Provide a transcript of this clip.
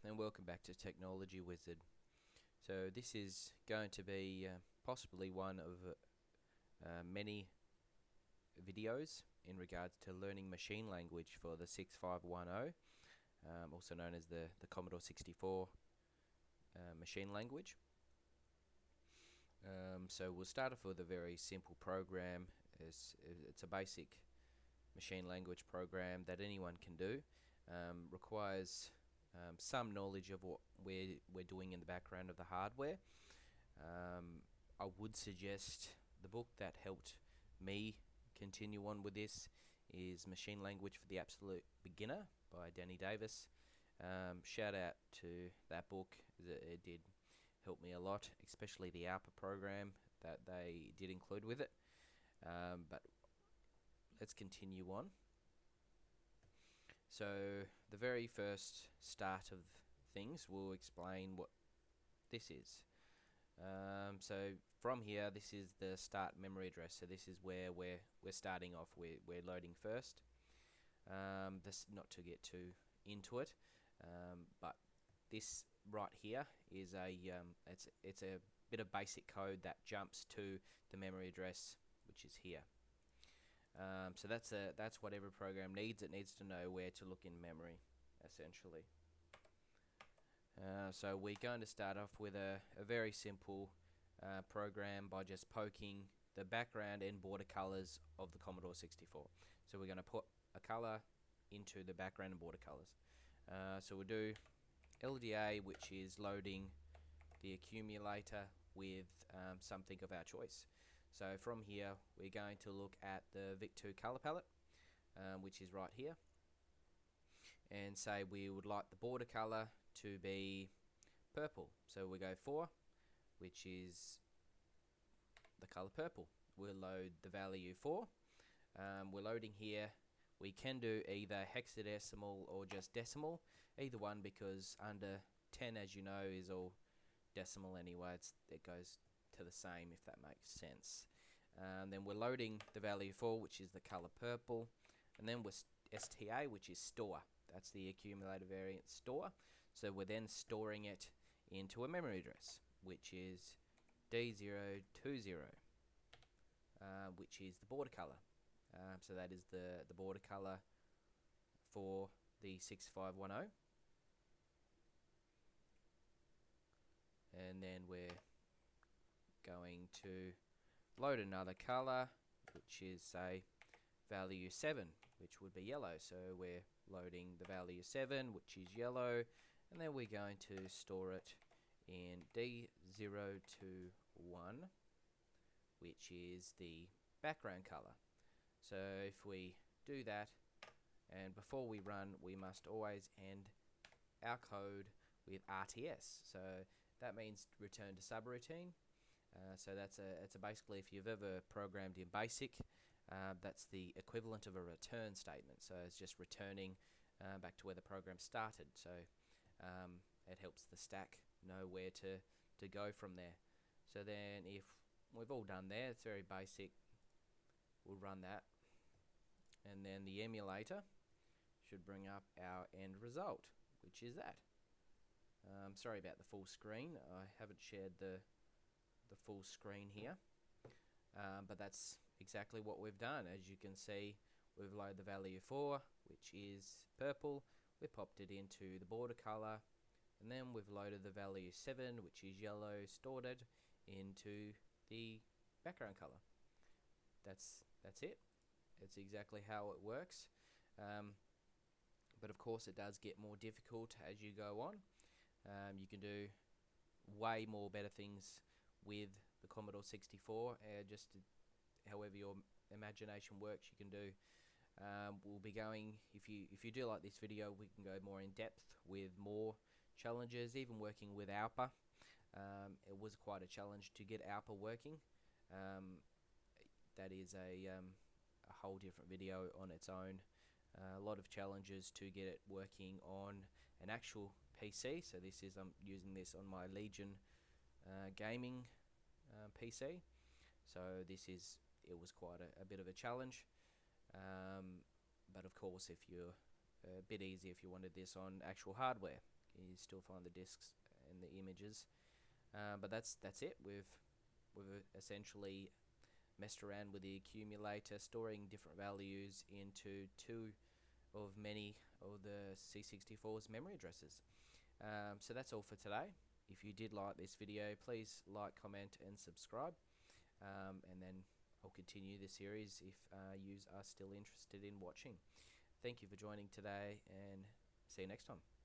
and welcome back to Technology Wizard. So this is going to be possibly one of many videos in regards to learning machine language for the 6510, also known as the Commodore 64 machine language. So we'll start off with a very simple program. It's a basic machine language program that anyone can do. Requires some knowledge of what we're doing in the background of the hardware. I would suggest the book that helped me continue on with this is Machine Language for the Absolute Beginner by Danny Davis. Shout out to that book, it did help me a lot, especially the ALPA program that they did include with it. But let's continue on. So the very first start of things will explain what this is. So from here, this is the start memory address. So this is where we're starting off. We're loading first. This not to get too into it, but this right here is it's a bit of basic code that jumps to the memory address, which is here. So that's what every program needs. It needs to know where to look in memory, essentially. So we're going to start off with a very simple program by just poking the background and border colors of the Commodore 64. So we're going to put a color into the background and border colors. So we'll do LDA, which is loading the accumulator with something of our choice. So from here, we're going to look at the VIC2 color palette, which is right here, and say we would like the border color to be purple. So we go 4, which is the color purple. We'll load the value 4. We're loading here. We can do either hexadecimal or just decimal, either one, because under 10, as you know, is all decimal anyway. It goes to the same, if that makes sense. Then we're loading the value 4, which is the color purple, and then we're STA, which is store. That's the accumulator variant store. So we're then storing it into a memory address, which is D020, which is the border color. So that is the border color for the 6510. And then we're going to load another color, which is, say, value 7, which would be yellow. So we're loading the value 7, which is yellow, and then we're going to store it in D021, which is the background color. So if we do that, and before we run, we must always end our code with RTS. So that means return to subroutine. So it's basically, if you've ever programmed in BASIC, that's the equivalent of a return statement. So it's just returning back to where the program started. So it helps the stack know where to go from there. So then if we've all done there, it's very basic, we'll run that. And then the emulator should bring up our end result, which is that. Sorry about the full screen. I haven't shared the full screen here, but that's exactly what we've done. As you can see, we've loaded the value 4, which is purple. We popped it into the border color, and then we've loaded the value 7, which is yellow, stored it into the background color. That's it. It's exactly how it works. But of course, it does get more difficult as you go on. You can do way more better things with the Commodore 64, however your imagination works, you can do. We'll be going, if you do like this video, we can go more in depth with more challenges, even working with ALPA. It was quite a challenge to get ALPA working. That is a whole different video on its own. A lot of challenges to get it working on an actual PC. So this is, I'm using this on my Legion gaming PC. So it was quite a bit of a challenge. But of course, if you're a bit easy if you wanted this on actual hardware. you still find the discs and the images. But that's it. We've essentially messed around with the accumulator, storing different values into two of many of the C64's memory addresses. So that's all for today. If you did like this video, please like, comment and subscribe, and then I'll continue the series if you are still interested in watching. Thank you for joining today, and see you next time.